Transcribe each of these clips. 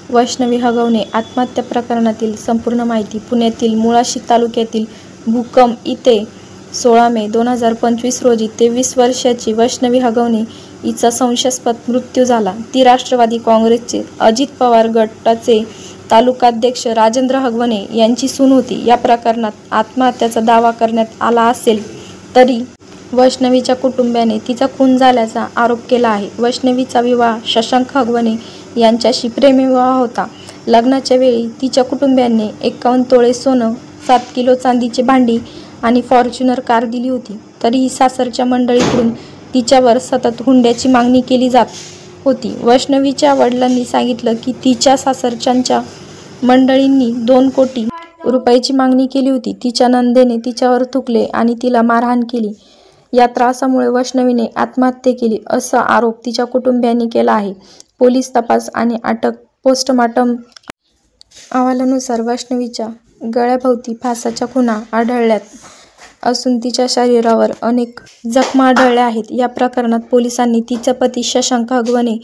वैष्णवी हगवणे आत्महत्या प्रकरणातील संपूर्ण माहिती. पुण्यातील मुळशी तालुक्यातील भुकम इथे 16 मे 2025 रोजी 23 वर्षाची वैष्णवी हगवणे हिचा संशयास्पद मृत्यू झाला. ती राष्ट्रवादी काँग्रेसचे अजित पवार गटाचे तालुकाध्यक्ष राजेंद्र हगवणे यांची सून होती. या प्रकरणात आत्महत्येचा दावा करण्यात आला असले तरी वैष्णवीच्या कुटुंबियाने तिचा खून झाल्याचा आरोप केला आहे. वैष्णवीचा विवाह शशांक हगवणे यांच्याशी प्रेमविवाह होता. लग्नाच्या वेळी तिच्या कुटुंबियांनी 51 तोळे सोनं, 7 किलो चांदीची भांडी आणि फॉर्च्युनर कार दिली होती. तरीही सासरच्या मंडळीकडून तिच्यावर सतत हुंड्याची मागणी केली जात होती. वैष्णवीच्या वडिलांनी सांगितलं की तिच्या सासरच्यांच्या मंडळींनी 2 कोटी रुपयांची मागणी केली होती. तिच्या नंदेने तिच्यावर थुंकले आणि तिला मारहाण केली. या त्रासामुळे वैष्णवीने आत्महत्या केली असा आरोप तिच्या कुटुंबियांनी केला आहे. पोलीस तपास आणि अटक पोस्टमार्टम अहवालानुसार वैष्णवीच्या गळ्याभोवती फासाच्या खुणा आढळल्या असून तिच्या शरीरावर अनेक जखमा आढळल्या आहेत. या प्रकरणात पोलिसांनी तिचा पती शशांक हगवणे,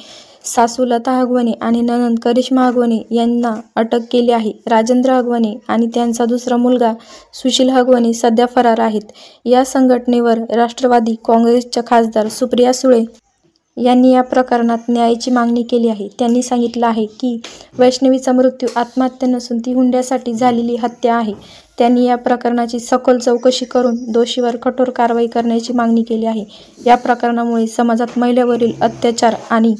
सासू लता हगवणे आणि नणंद करिश्मा हगवणे यांना अटक केली आहे. राजेंद्र हगवणे आणि त्यांचा दुसरा मुलगा सुशील हगवणे सध्या फरार आहेत. या घटनेवर राष्ट्रवादी काँग्रेसच्या खासदार सुप्रिया सुळे यांनी या प्रकरणात न्यायाची मागणी केली आहे. त्यांनी सांगितलं आहे की वैष्णवीचा मृत्यू आत्महत्या नसून ती हुंड्यासाठी झालेली हत्या आहे. त्यांनी या प्रकरणाची सखोल चौकशी करून दोषींवर कठोर कारवाई करण्याची मागणी केली आहे. या प्रकरणामुळे समाजात महिलांवरील अत्याचार आणि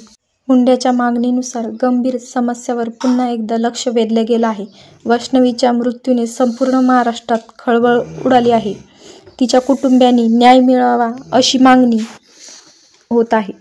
हुंड्याच्या मागणीनुसार गंभीर समस्येवर पुन्हा एकदा लक्ष वेधलं गेलं आहे. वैष्णवीच्या मृत्यूने संपूर्ण महाराष्ट्रात खळबळ उडाली आहे. तिच्या कुटुंबियांनी न्याय मिळावा अशी मागणी होत आहे.